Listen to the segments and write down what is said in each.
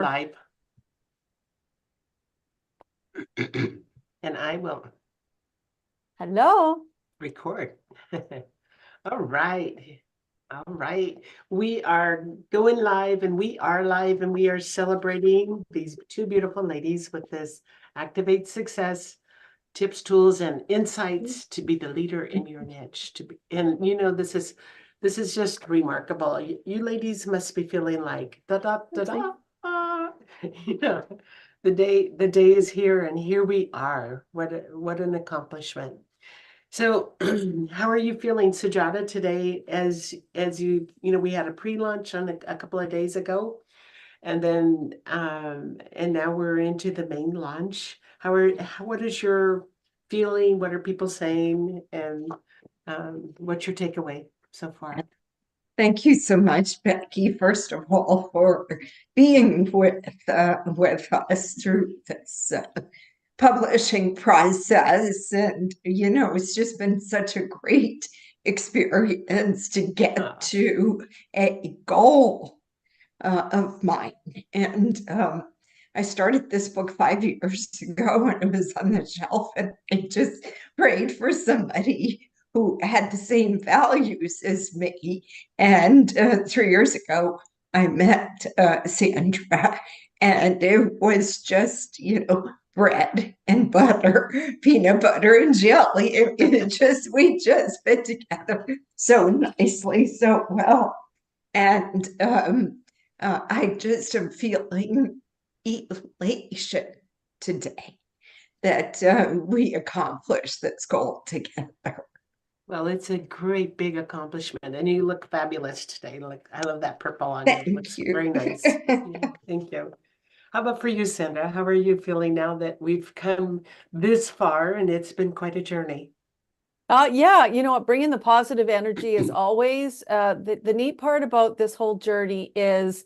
Live. And I will Hello. record. All right. All right. We are going live and we are live and we are celebrating these two beautiful ladies with this Activate Success tips, tools, and insights to be the leader in your niche. And this is just remarkable. You ladies must be feeling like da da da da. You know, the day is here, and here we are. What an accomplishment. So, how are you feeling, Sujata, today? As we had a pre-launch on a couple of days ago, and then and now we're into the main launch. What is your feeling? What are people saying? And what's your takeaway so far? Thank you so much, Becky, first of all, for being with us through this publishing process. And, it's just been such a great experience to get to a goal of mine. And I started this book 5 years ago, and it was on the shelf, and I just prayed for somebody who had the same values as me. And 3 years ago, I met Sandra, and it was just, bread and butter, peanut butter and jelly. We just fit together so nicely, so well. And I just am feeling elation today that we accomplished this goal together. Well, it's a great big accomplishment, and you look fabulous today. Like, I love that purple on you. It looks very nice. Yeah, thank you. How about for you, Sandra? How are you feeling now that we've come this far and it's been quite a journey? Yeah, you know what, bringing the positive energy is always the neat part about this whole journey is,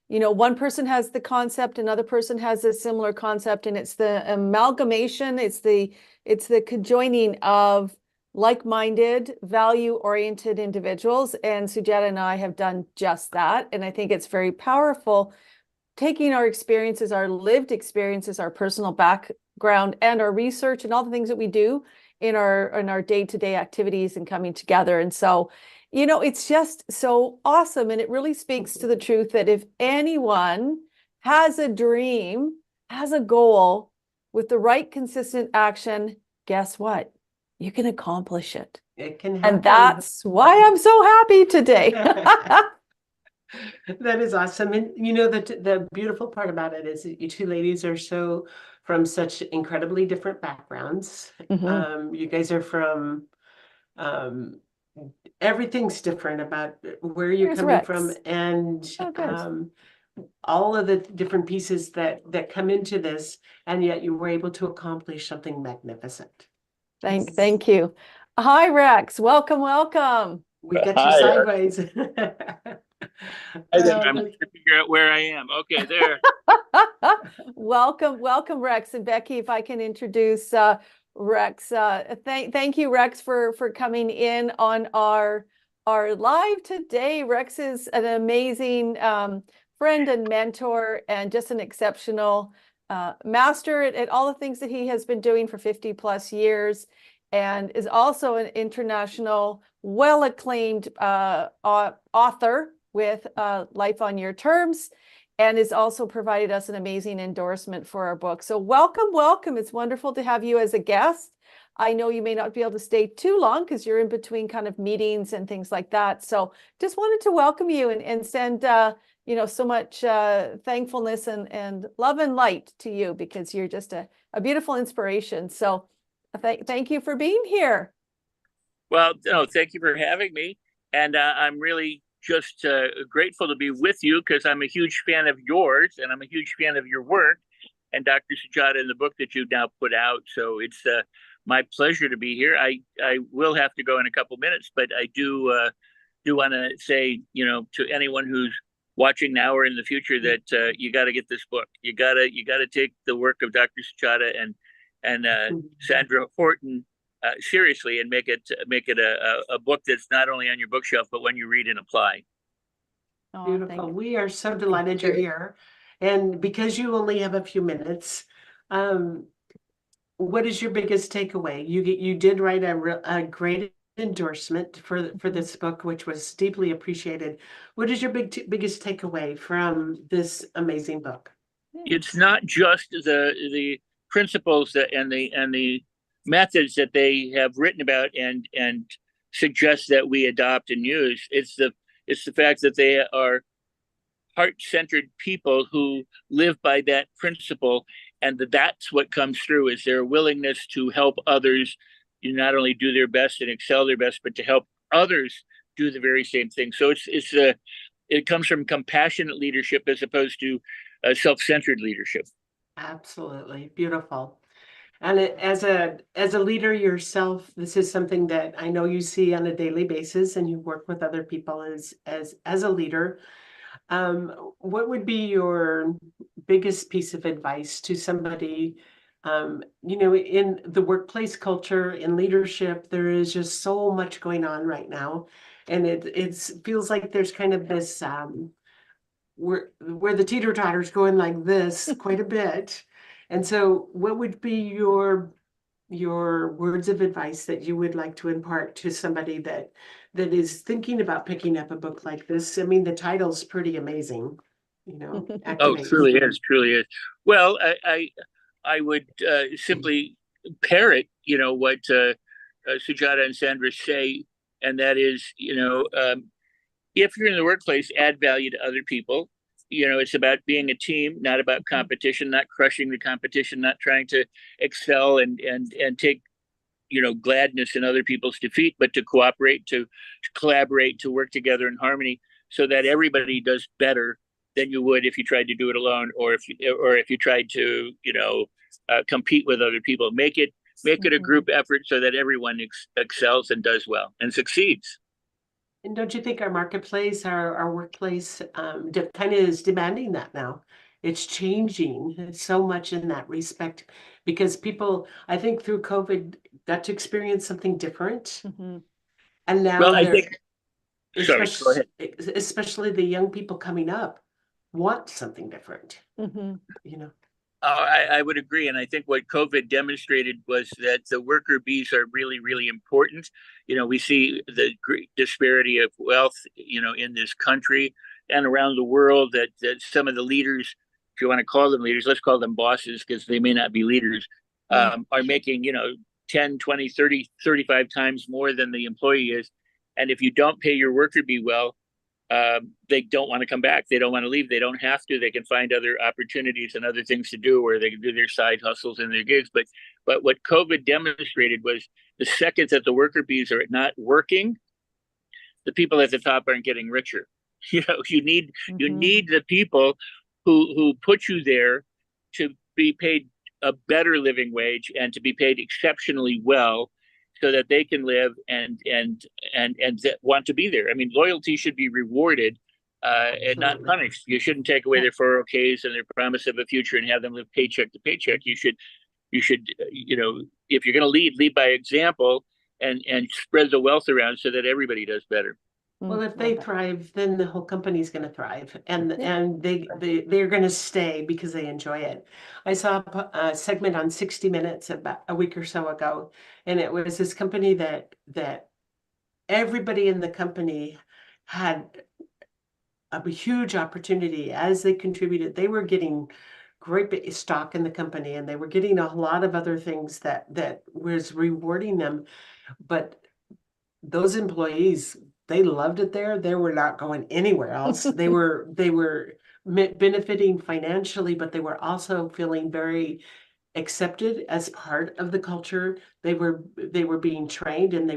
one person has the concept, another person has a similar concept, and it's the amalgamation, it's the conjoining of like-minded, value-oriented individuals. And Sujata and I have done just that. And I think it's very powerful, taking our experiences, our lived experiences, our personal background, and our research and all the things that we do in our day-to-day activities and coming together. And so, it's just so awesome. And it really speaks to the truth that if anyone has a dream, has a goal, with the right consistent action, guess what? You can accomplish it. It can happen. And that's why I'm so happy today. That is awesome. And the beautiful part about it is that you two ladies are from such incredibly different backgrounds. You guys are from everything's different about where you're coming from, and all of the different pieces that come into this, and yet you were able to accomplish something magnificent. Thank you. Hi, Rex. Welcome. We got you sideways. I'm trying to figure out where I am. Okay, there. Welcome, Rex. And Becky, if I can introduce Rex. Thank you, Rex, for coming in on our live today. Rex is an amazing friend and mentor, and just an exceptional master at all the things that he has been doing for 50 plus years, and is also an international, well-acclaimed author with Life on Your Terms, and has also provided us an amazing endorsement for our book. So welcome. It's wonderful to have you as a guest. I know you may not be able to stay too long because you're in between kind of meetings and things like that. So just wanted to welcome you and send so much thankfulness and love and light to you, because you're just a beautiful inspiration. So thank you for being here. Well, no, thank you for having me. And I'm really just grateful to be with you, because I'm a huge fan of yours, and I'm a huge fan of your work and Dr. Sujata and the book that you've now put out. So it's my pleasure to be here. I will have to go in a couple minutes, but I do want to say, to anyone who's watching now or in the future, that you got to get this book. You got to take the work of Dr. Sujata and Sandra Horton seriously, and make it a book that's not only on your bookshelf, but when you read and apply. Beautiful. We are so delighted you're here. And because you only have a few minutes, what is your biggest takeaway? You did write a great endorsement for this book, which was deeply appreciated. What is your biggest takeaway from this amazing book? It's not just the principles and the methods that they have written about and suggest that we adopt and use. It's the fact that they are heart-centered people who live by that principle, and that's what comes through is their willingness to help others, you not only do their best and excel their best, but to help others do the very same thing. So it comes from compassionate leadership as opposed to self-centered leadership. Absolutely beautiful. And as a leader yourself, this is something that I know you see on a daily basis, and you work with other people as a leader. What would be your biggest piece of advice to somebody, in the workplace culture, in leadership, there is just so much going on right now. And it feels like there's kind of this, where the teeter-totter's going like this quite a bit. And so what would be your words of advice that you would like to impart to somebody that is thinking about picking up a book like this? I mean, the title's pretty amazing, Oh, Activate. truly is. Well, I would simply parrot, what Sujata and Sandra say, and that is, if you're in the workplace, add value to other people. It's about being a team, not about competition, not crushing the competition, not trying to excel and take gladness in other people's defeat, but to cooperate, to collaborate, to work together in harmony, so that everybody does better than you would if you tried to do it alone, or if you tried to compete with other people. Make it a group effort so that everyone excels and does well and succeeds. And don't you think our marketplace, our workplace, kind of is demanding that now? It's changing so much in that respect because people, I think through COVID, got to experience something different. And now Well, I think, sorry, go ahead. Especially the young people coming up want something different. I would agree. And I think what COVID demonstrated was that the worker bees are really, really important. We see the great disparity of wealth, in this country and around the world, that some of the leaders, if you want to call them leaders, let's call them bosses because they may not be leaders, are making, 10, 20, 30, 35 times more than the employee is. And if you don't pay your worker bee well, they don't want to come back. They don't want to leave. They don't have to. They can find other opportunities and other things to do where they can do their side hustles and their gigs. But what COVID demonstrated was the second that the worker bees are not working, the people at the top aren't getting richer. You need the people who put you there to be paid a better living wage and to be paid exceptionally well, so that they can live and want to be there. I mean, loyalty should be rewarded and not punished. You shouldn't take away their 401ks and their promise of a future and have them live paycheck to paycheck. You should, if you're going to lead by example and spread the wealth around so that everybody does better. Well, if they thrive, then the whole company's going to thrive, and they're going to stay because they enjoy it. I saw a segment on 60 Minutes about a week or so ago, and it was this company that everybody in the company had a huge opportunity as they contributed. They were getting great stock in the company, and they were getting a lot of other things that was rewarding them, but those employees, they loved it there. They were not going anywhere else. They were benefiting financially, but they were also feeling very accepted as part of the culture. They were being trained, and they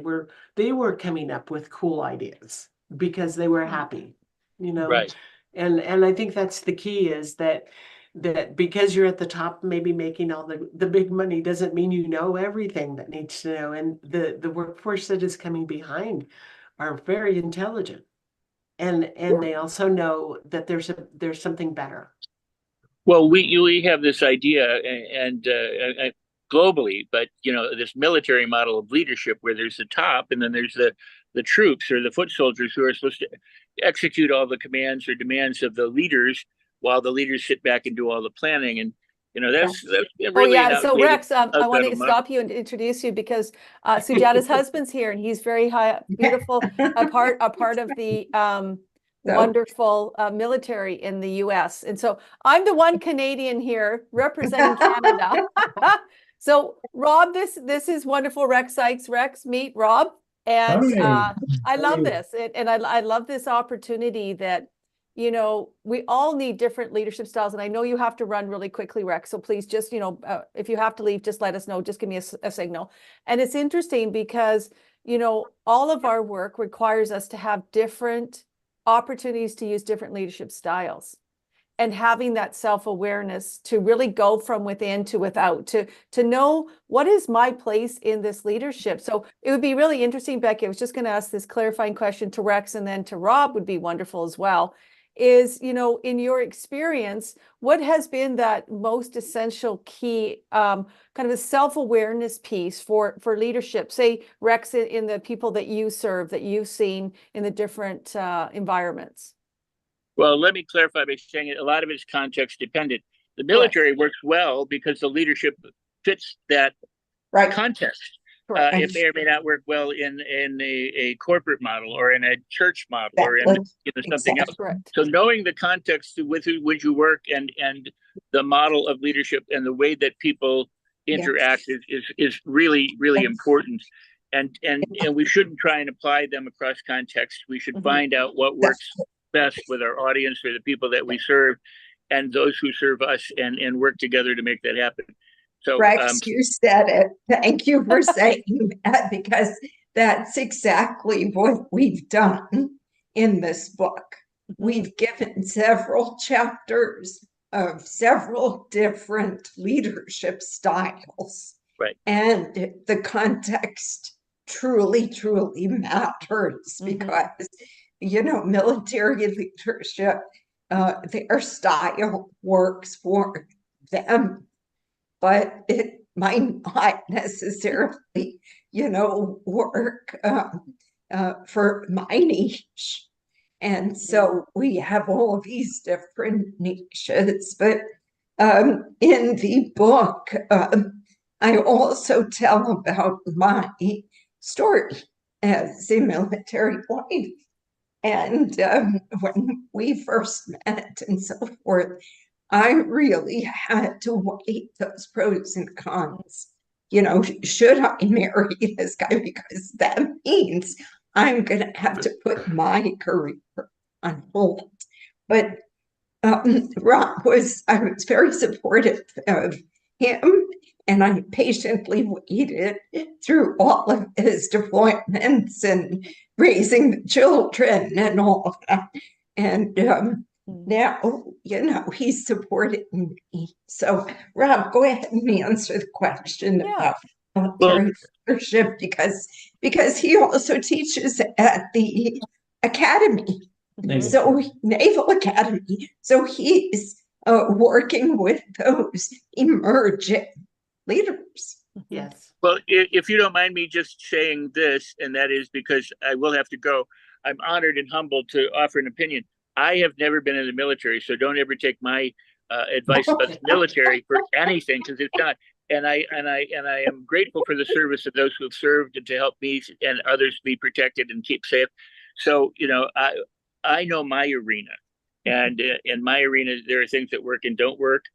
were coming up with cool ideas because they were happy, Right. And I think that's the key, is that because you're at the top, maybe making all the big money, doesn't mean you know everything that needs to know. And the workforce that is coming behind are very intelligent, and they also know that there's something better. Well, we have this idea and globally, but this military model of leadership where there's the top and then there's the troops or the foot soldiers who are supposed to execute all the commands or demands of the leaders while the leaders sit back and do all the planning. And that's really Oh yeah, an so outdated, Rex, I want to outdated model. stop you and introduce you because Sujata's husband's here, and he's very beautiful, a part of the wonderful military in the U.S. And so I'm the one Canadian here representing Canada. So Rob, this is wonderful. Rex Sykes. Rex, meet Rob. And I love this, and I love this opportunity that, we all need different leadership styles. And I know you have to run really quickly, Rex. So please just, if you have to leave, just let us know. Just give me a signal. And it's interesting because, all of our work requires us to have different opportunities to use different leadership styles, and having that self-awareness to really go from within to without, to know what is my place in this leadership. So it would be really interesting, Becky. I was just going to ask this clarifying question to Rex, and then to Rob would be wonderful as well. Is, in your experience, what has been that most essential key kind of a self-awareness piece for leadership? Say, Rex, in the people that you serve, that you've seen in the different environments. Well, let me clarify by saying a lot of it is context dependent. The military works well because the leadership fits that context. It may or may not work well in a corporate model, or in a church model, or in something else. Correct. So knowing the context with who would you work, and the model of leadership and the way that people interact is really, really important. And we shouldn't try and apply them across context. We should find out what works best with our audience, or the people that we serve, and those who serve us, and work together to make that happen. So, Rex, you said it. Thank you for saying that, because that's exactly what we've done in this book. We've given several chapters of several different leadership styles. Right. And the context truly, truly matters, because, military leadership, their style works for them, but it might not necessarily, work for my niche. And so we have all of these different niches. But in the book, I also tell about my story as a military wife. And when we first met and so forth, I really had to weigh those pros and cons. Should I marry this guy? Because that means I'm going to have to put my career on hold. But Rob I was very supportive of him, and I patiently waited through all of his deployments and raising the children and all of that. And now, he's supported me. So, Rob, go ahead and answer the question about military leadership, because he also teaches at the academy. So, Naval Academy. So he's working with those emerging leaders. Yes. Well, if you don't mind me just saying this, and that is because I will have to go, I'm honored and humbled to offer an opinion. I have never been in the military, so don't ever take my advice about the military for anything, because it's not. And I am grateful for the service of those who have served, and to help me and others be protected and keep safe. So, I know my arena, and in my arena, there are things that work and don't work.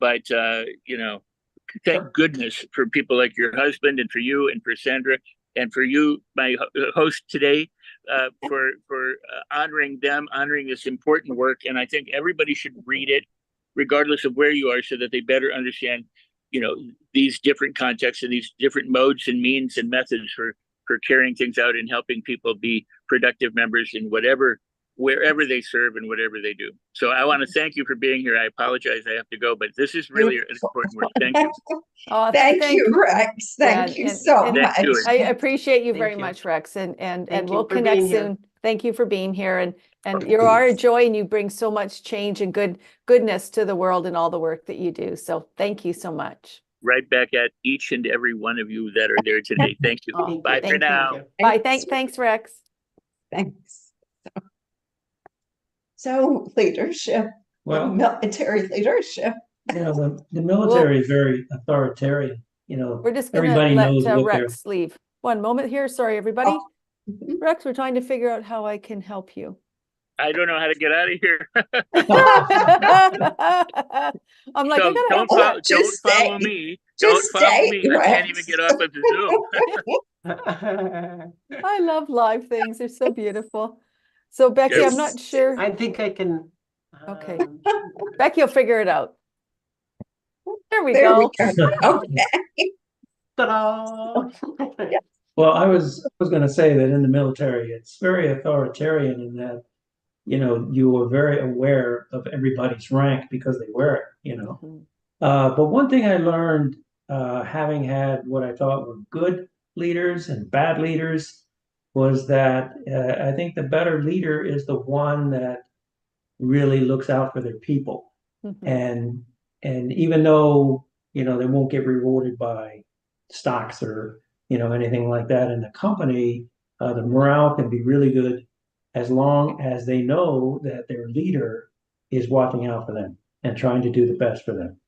But, thank goodness for people like your husband, and for you, and for Sandra, and for you, my host today, for honoring them, honoring this important work. And I think everybody should read it, regardless of where you are, so that they better understand, these different contexts and these different modes and means and methods for carrying things out and helping people be productive members in wherever they serve and whatever they do. So I want to thank you for being here. I apologize I have to go, but this is really an important work. Thank you. Oh, thank you, Rex. Thank you so much. I appreciate you very much, Rex, and we'll connect soon. Thank you for being here, and you are a joy, and you bring so much change and goodness to the world and all the work that you do. So thank you so much. Right back at each and every one of you that are there today. Thank you. Bye for now. Bye. Thanks, Rex. Thanks. So leadership Well, military leadership. the military is very authoritarian. We're just gonna Everybody let knows what they're. Rex leave. One moment here. Sorry, everybody. Mhm. Rex, we're trying to figure out how I can help you. I don't know how to get out of here. I'm like, I So gotta help Oh, Rex. don't follow me. Don't Just follow stay, me. I can't even Rex. get off of the Zoom. I love live things. They're so beautiful. So Becky, Yes. I'm not sure. I think I can. Okay. Becky will figure it out. There we There we go. go. Okay. Ta-da! Well, I was going to say that in the military, it's very authoritarian in that, you are very aware of everybody's rank because they wear it. Mhm. But one thing I learned, having had what I thought were good leaders and bad leaders, was that I think the better leader is the one that really looks out for their people. Mhm. And even though, they won't get rewarded by stocks or, anything like that in the company, the morale can be really good as long as they know that their leader is watching out for them and trying to do the best for them.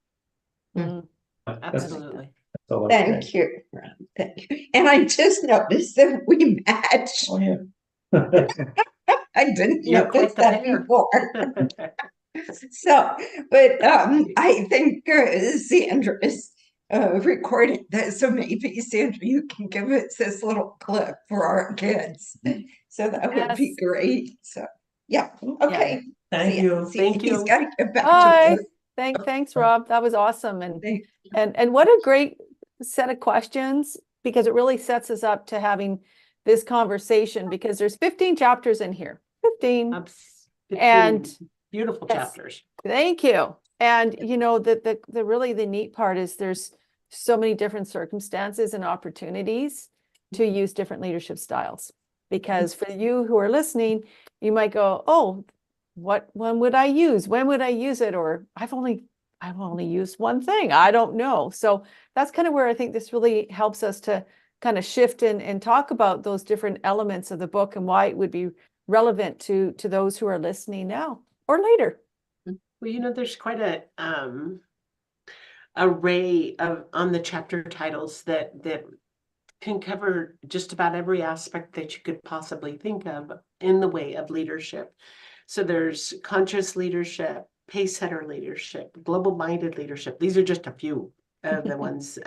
Mm. Absolutely. That's all I say. Thank you, Ron. Thank you. And I just noticed that we match. Oh, yeah. I didn't You're notice quite the that pair. before. So, but I think Sandra's recording this, so maybe Sandra, you can give us this little clip for our kids. So that would be Yes. great. So, yeah, okay. Thank you. Thank He's you. got to get back to Bye. work. Thanks, Rob. That was awesome. Thank- And what a great set of questions, because it really sets us up to having this conversation, because there's 15 chapters in here. 15. And 15 beautiful yes. chapters. Thank you. And the really the neat part is there's so many different circumstances and opportunities to use different leadership styles. Because for you who are listening, you might go, oh, what one would I use? When would I use it? Or I've only used one thing. I don't know. So that's kind of where I think this really helps us to kind of shift and talk about those different elements of the book and why it would be relevant to those who are listening now or later. Well, there's quite a array of on the chapter titles that can cover just about every aspect that you could possibly think of in the way of leadership. So there's conscious leadership, pace setter leadership, global minded leadership. These are just a few of the ones.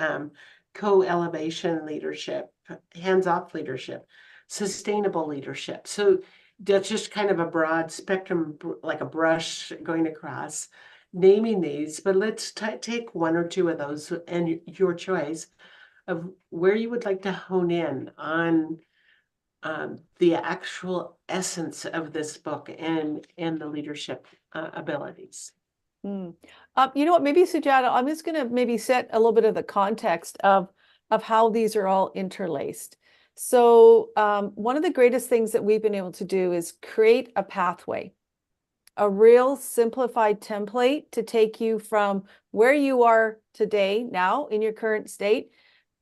Co-elevation leadership, hands-off leadership, sustainable leadership. So that's just kind of a broad spectrum, like a brush going across naming these, but let's take one or two of those and your choice of where you would like to hone in on the actual essence of this book and the leadership abilities. You know what, maybe Sujata, I'm just going to maybe set a little bit of the context of how these are all interlaced. So one of the greatest things that we've been able to do is create a pathway, a real simplified template to take you from where you are today, now in your current state,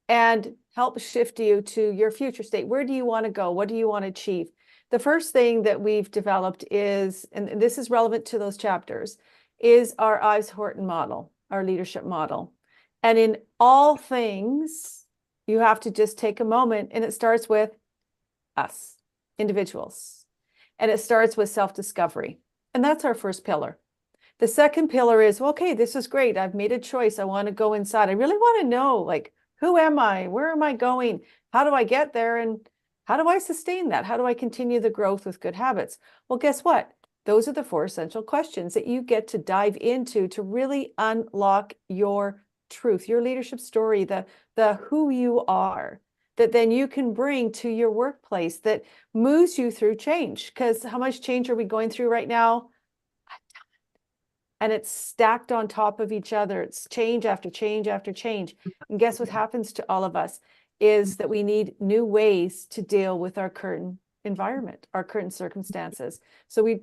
and help shift you to your future state. Where do you want to go? What do you want to achieve? The first thing that we've developed is, and this is relevant to those chapters, is our Ives Horton model, our leadership model. And in all things, you have to just take a moment, and it starts with us, individuals. And it starts with self-discovery. And that's our first pillar. The second pillar is, okay, this is great. I've made a choice. I want to go inside. I really want to know, like, who am I? Where am I going? How do I get there? And how do I sustain that? How do I continue the growth with good habits? Well, guess what? Those are the 4 essential questions that you get to dive into to really unlock your truth, your leadership story, the who you are, that then you can bring to your workplace that moves you through change. Because how much change are we going through right now? And it's stacked on top of each other. It's change after change after change. And guess what happens to all of us is that we need new ways to deal with our current environment, our current circumstances. So we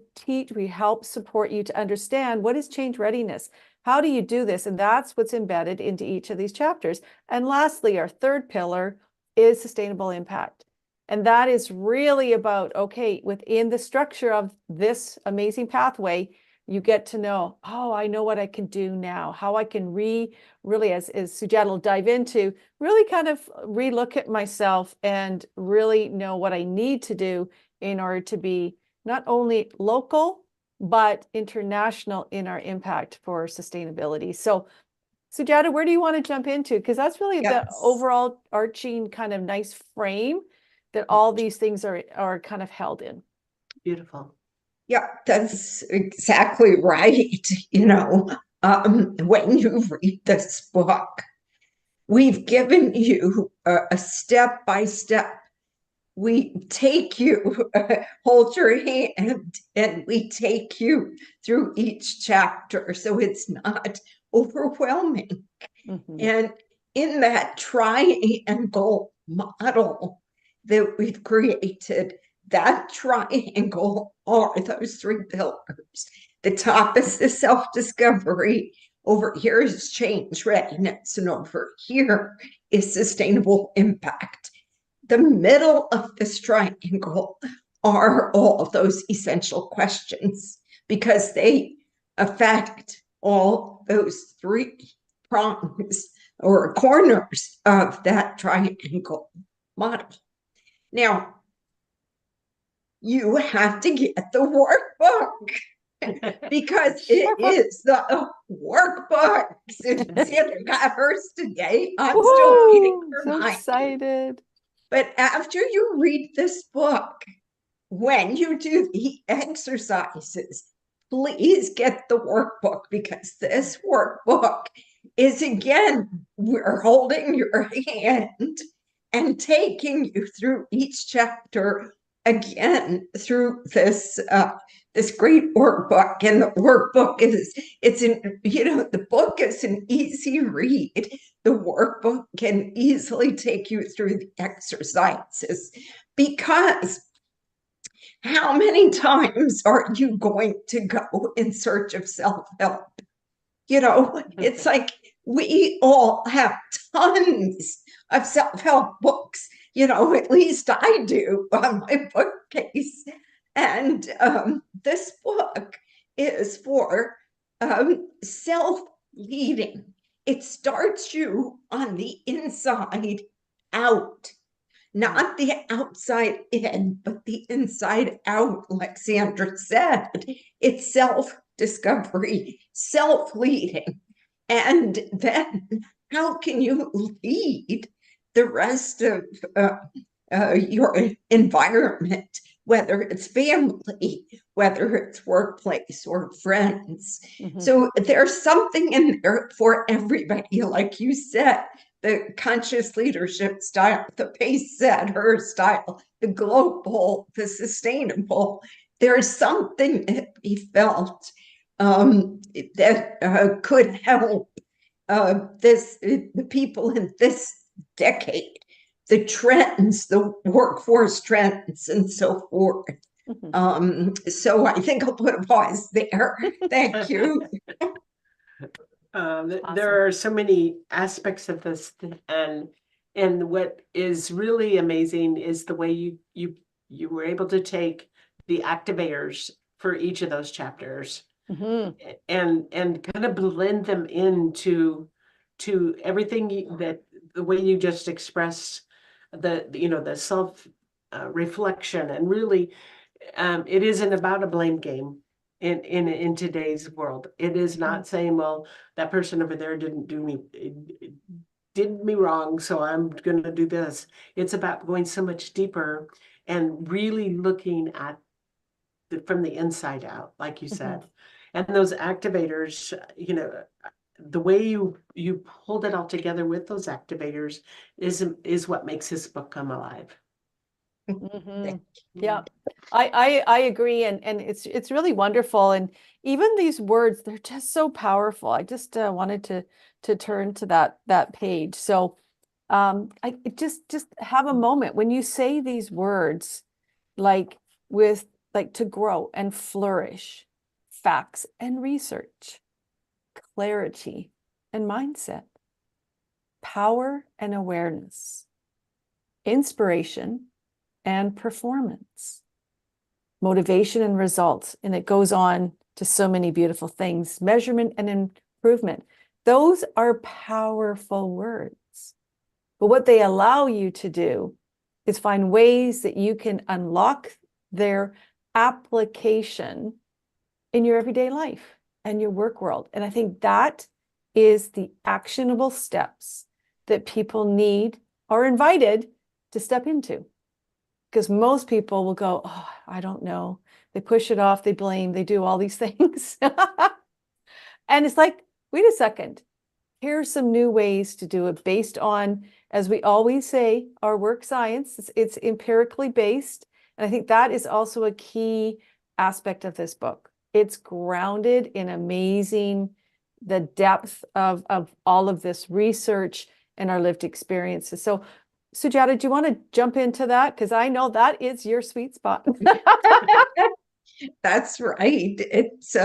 help support you to understand what is change readiness. How do you do this? And that's what's embedded into each of these chapters. And lastly, our third pillar is sustainable impact. And that is really about, okay, within the structure of this amazing pathway, you get to know, oh, I know what I can do now, how I can really, as Sujata will dive into, really kind of relook at myself and really know what I need to do in order to be not only local, but international in our impact for sustainability. So Sujata, where do you want to jump into? Because that's really the Yes. overall arching kind of nice frame that all these things are kind of held in. Beautiful. Yeah, that's exactly right. When you read this book, we've given you a step by step. We take you, hold your hand, and we take you through each chapter. So it's not overwhelming. Mm-hmm. And in that triangle model that we've created, that triangle are those three pillars. The top is the self-discovery. Over here is change readiness, and over here is sustainable impact. The middle of this triangle are all those essential questions because they affect all those three prongs or corners of that triangle model. Now, you have to get the workbook because it is the workbook. Sandra got hers today. I'm still waiting for so mine. excited. But after you read this book, when you do the exercises, please get the workbook because this workbook is, again, we're holding your hand and taking you through each chapter again through this great workbook. And the workbook the book is an easy read. The workbook can easily take you through the exercises because how many times are you going to go in search of self-help? It's like we all have tons of self-help books. At least I do on my bookcase. And this book is for self-leading. It starts you on the inside out. Not the outside in, but the inside out, like Sandra said. It's self-discovery, self-leading. And then how can you lead the rest of your environment, whether it's family, whether it's workplace or friends? Mm-hmm. So there's something in there for everybody, like you said. The conscious leadership style, the pace setter style, the global, the sustainable. There's something that we felt that could help the people in this decade, the trends, the workforce trends, and so forth. Mm-hmm. So I think I'll put a pause there. Thank you. Awesome. There are so many aspects of this, and what is really amazing is the way you were able to take the activators for each of those chapters Mm-hmm. and kind of blend them into everything that the way you just expressed the self reflection, and really it isn't about a blame game in today's world. It is not saying, well, that person over there did me wrong, so I'm going to do this. It's about going so much deeper and really looking at from the inside out, like you said. And those activators, the way you pulled it all together with those activators is what makes this book come alive. Mm-hmm. Yeah, I agree, and it's really wonderful, and even these words, they're just so powerful. I just wanted to turn to that page. So I just have a moment when you say these words, like to grow and flourish, facts and research, clarity and mindset, power and awareness, inspiration and performance, motivation and results. And it goes on to so many beautiful things. Measurement and improvement. Those are powerful words. But what they allow you to do is find ways that you can unlock their application in your everyday life and your work world. And I think that is the actionable steps that people need or invited to step into. Because most people will go, oh, I don't know. They push it off, they blame, they do all these things. And it's like, wait a second. Here's some new ways to do it based on, as we always say, our work science. It's empirically based. And I think that is also a key aspect of this book. It's grounded in the depth of all of this research and our lived experiences. So Sujata, do you want to jump into that? Because I know that is your sweet spot. That's right. It's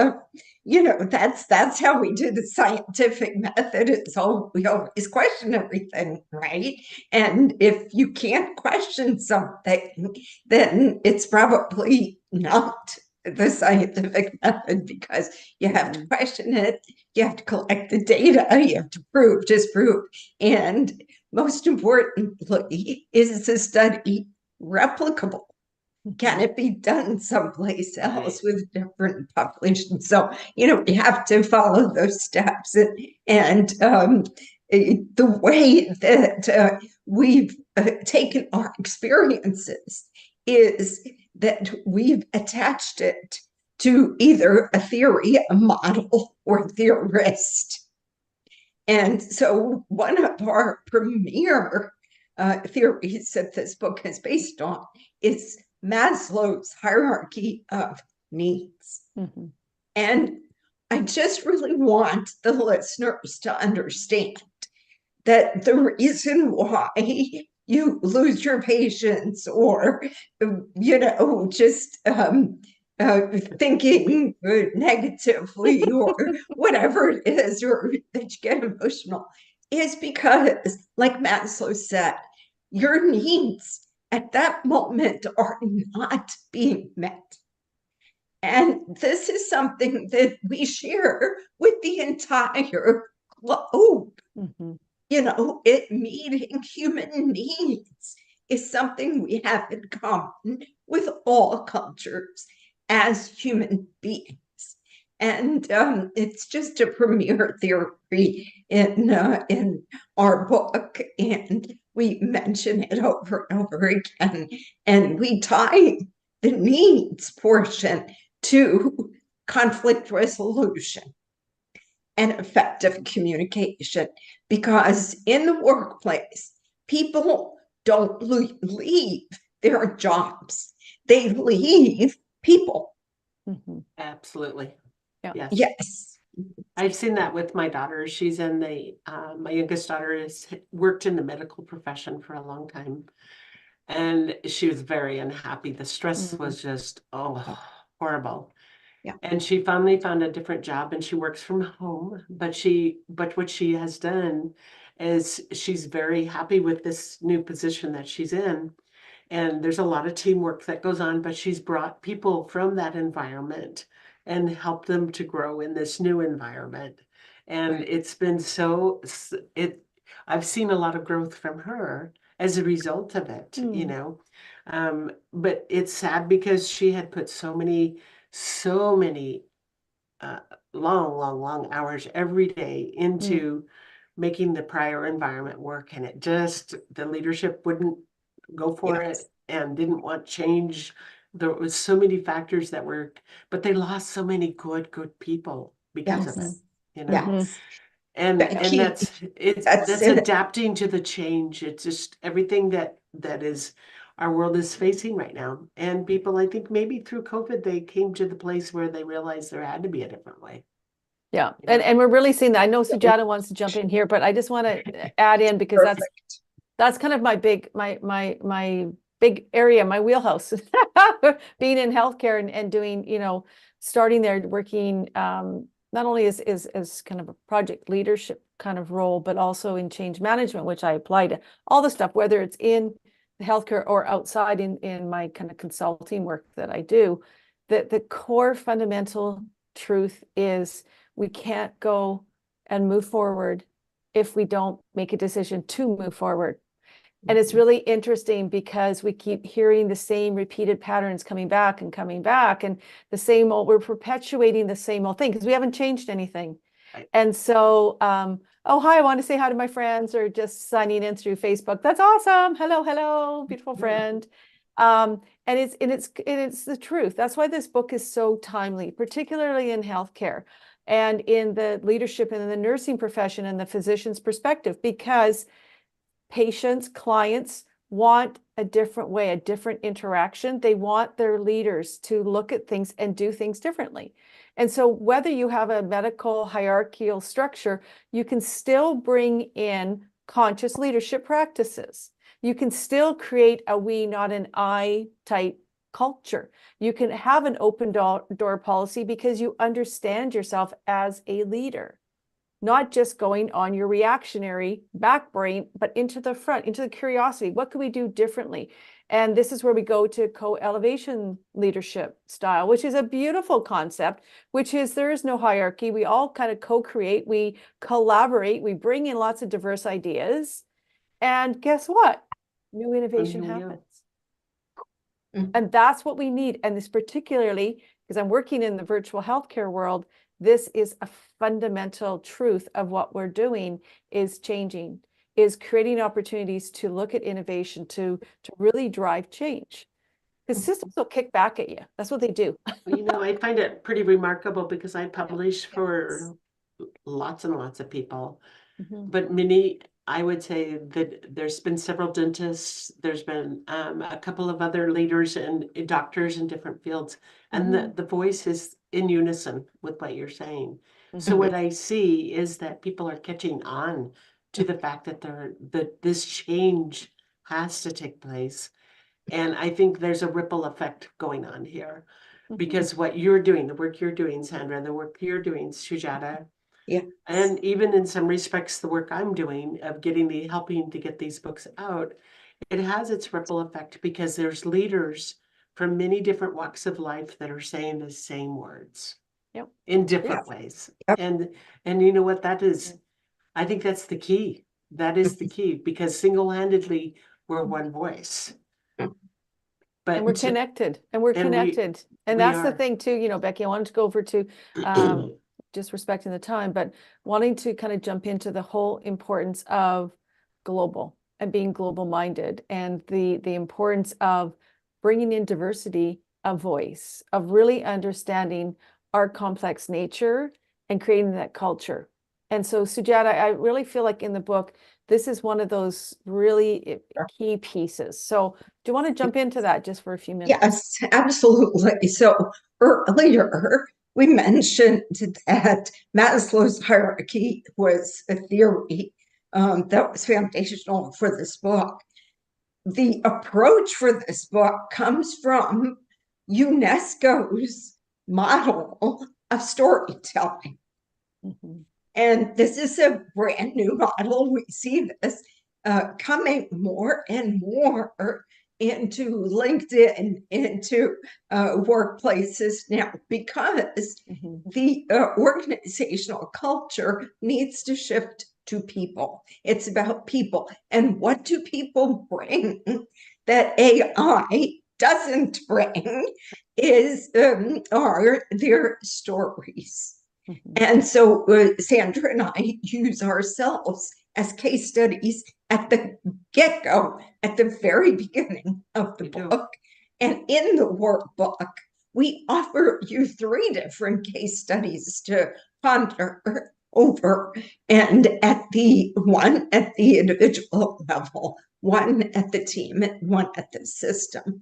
that's how we do the scientific method. It's all we always question everything, right? And if you can't question something, then it's probably not the scientific method, because you have to question it, you have to collect the data, you have to prove, disprove, and most importantly, is the study replicable? Can it be done someplace else with different populations? So, we have to follow those steps. And the way that we've taken our experiences is that we've attached it to either a theory, a model, or a theorist. And so one of our premier theories that this book is based on is Maslow's hierarchy of needs. Mm-hmm. And I just really want the listeners to understand that the reason why you lose your patience, or, just thinking negatively, or whatever it is, or that you get emotional, is because, like Maslow said, your needs at that moment are not being met. And this is something that we share with the entire globe. Mm-hmm. It meeting human needs is something we have in common with all cultures as human beings. And it's just a premier theory in our book, and we mention it over and over again. And we tie the needs portion to conflict resolution and effective communication, because in the workplace, people don't leave their jobs, they leave people. Mm-hmm. Absolutely. Yeah. Yes. I've seen that with my daughter. She's in my youngest daughter has worked in the medical profession for a long time, and she was very unhappy. The stress was just, horrible. Yeah. And she finally found a different job, and she works from home, but what she has done is she's very happy with this new position that she's in. And there's a lot of teamwork that goes on, but she's brought people from that environment and helped them to grow in this new environment. And it's been I've seen a lot of growth from her as a result of it, but it's sad because she had put so many long hours every day into making the prior environment work. And the leadership wouldn't go for it and didn't want change. There was so many factors but they lost so many good people because of it, Yes. And that's adapting to the change. It's just everything that is our world is facing right now. And people, I think maybe through COVID, they came to the place where they realized there had to be a different way. Yeah. And we're really seeing that. I know Sujata wants to jump in here, but I just want to add in, because that's kind of my big area, my wheelhouse, being in healthcare and doing, starting there, working not only as kind of a project leadership kind of role, but also in change management, which I apply to all the stuff, whether it's in healthcare or outside in my kind of consulting work that I do. The core fundamental truth is we can't go and move forward if we don't make a decision to move forward. And it's really interesting because we keep hearing the same repeated patterns coming back and the same old, we're perpetuating the same old thing because we haven't changed anything. Right. And so, oh, hi, I want to say hi to my friends or just signing in through Facebook. That's awesome. Hello, beautiful friend. And it's the truth. That's why this book is so timely, particularly in healthcare and in the leadership and in the nursing profession and the physician's perspective, because patients, clients want a different way, a different interaction. They want their leaders to look at things and do things differently. And so whether you have a medical hierarchical structure, you can still bring in conscious leadership practices. You can still create a we, not an I type culture. You can have an open door policy because you understand yourself as a leader. Not just going on your reactionary back brain, but into the front, into the curiosity. What could we do differently? And this is where we go to co-elevation leadership style, which is a beautiful concept, which is there is no hierarchy. We all kind of co-create, we collaborate, we bring in lots of diverse ideas. And guess what? New innovation happens. And that's what we need. And this particularly, because I'm working in the virtual healthcare world, this is a fundamental truth of what we're doing is changing, is creating opportunities to look at innovation, to really drive change. Because systems will kick back at you. That's what they do. Well, I find it pretty remarkable because I publish for lots and lots of people, but many, I would say that there's been several dentists, there's been a couple of other leaders and doctors in different fields, and the voice is in unison with what you're saying. So what I see is that people are catching on to the fact that this change has to take place. And I think there's a ripple effect going on here because what you're doing, the work you're doing, Sandra, the work you're doing, Sujata, and even in some respects, the work I'm doing of helping to get these books out, it has its ripple effect because there's leaders from many different walks of life that are saying the same words in different ways. And you know what that is? I think that's the key. That is the key because single-handedly we're one voice. But and we're connected, and that's the thing too, Becky, I wanted to go over to just respecting the time, but wanting to kind of jump into the whole importance of global and being global minded and the importance of bringing in diversity of voice, of really understanding our complex nature and creating that culture. And so Sujata, I really feel like in the book, this is one of those really key pieces. So do you want to jump into that just for a few minutes? Yes, absolutely. So earlier we mentioned that Maslow's hierarchy was a theory that was foundational for this book. The approach for this book comes from UNESCO's model of storytelling. And this is a brand new model. We see this coming more and more into LinkedIn, into workplaces now, because the organizational culture needs to shift to people. It's about people. And what do people bring that AI doesn't bring are their stories. And so Sandra and I use ourselves as case studies at the get-go, at the very beginning of the book. And in the workbook, we offer you 3 different case studies to ponder over. And one at the individual level, one at the team, and one at the system.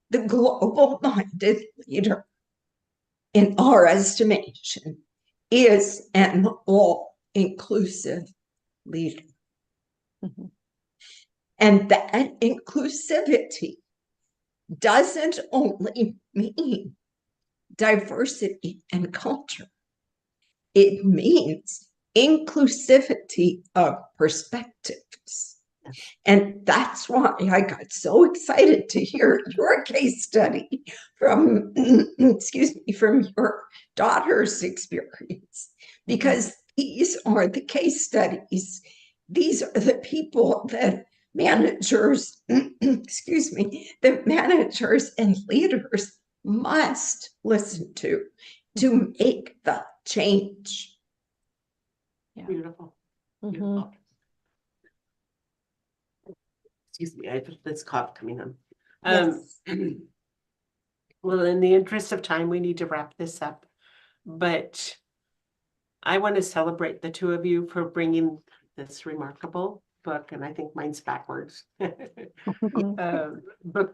The global-minded leader, in our estimation, is an all-inclusive leader. And that inclusivity doesn't only mean diversity and culture. It means inclusivity of perspectives. And that's why I got so excited to hear your case study from, excuse me, from your daughter's experience, because these are the case studies. These are the people that managers, excuse me, that managers and leaders must listen to make the change. Yeah. Beautiful. Mhm. Beautiful. Excuse me, I have this cough coming on. Yes. Well, in the interest of time, we need to wrap this up, but I want to celebrate the two of you for bringing this remarkable book, and I think mine's backwards, book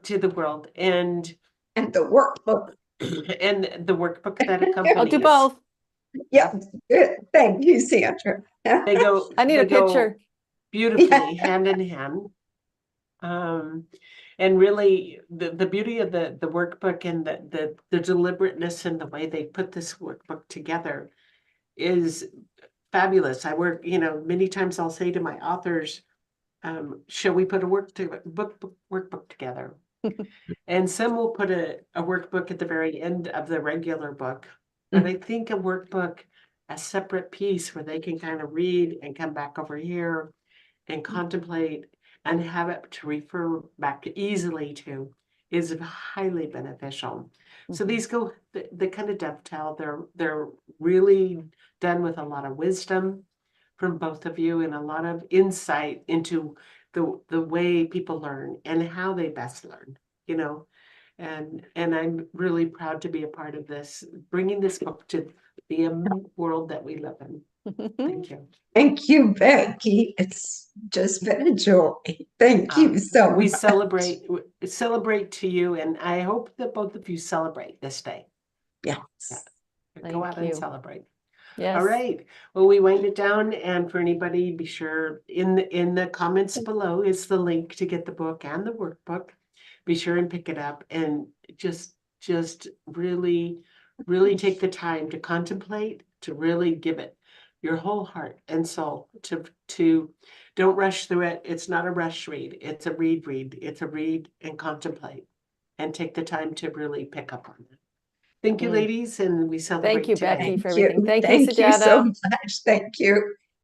to the world, and the workbook. and the workbook that accompanies. I'll do both. Yeah, good. Thank you, Sandra. They go. I need they a go picture. beautifully hand in hand. And really the beauty of the workbook and the deliberateness and the way they put this workbook together is fabulous. I work, many times I'll say to my authors, shall we put a workbook together? And some will put a workbook at the very end of the regular book. But I think a workbook, a separate piece where they can kind of read and come back over here and contemplate and have it to refer back easily to is highly beneficial. So these go, they kind of dovetail. They're really done with a lot of wisdom from both of you and a lot of insight into the way people learn and how they best learn, and I'm really proud to be a part of this, bringing this book to the world that we live in. Thank you. Thank you, Becky. It's just been a joy. Thank you so We much. celebrate to you, and I hope that both of you celebrate this day. Yes. Go out and you. celebrate. Yes. All right. Well, we wind it down, and for anybody, be sure in the comments below is the link to get the book and the workbook. Be sure and pick it up, and just really take the time to contemplate, to really give it your whole heart and soul, to don't rush through it. It's not a rush read. It's a read. It's a read and contemplate and take the time to really pick up on it. Thank you, ladies, and we celebrate Thank you, today. Becky, for everything. Thank you, Thank you so Sujata. much. Thank you.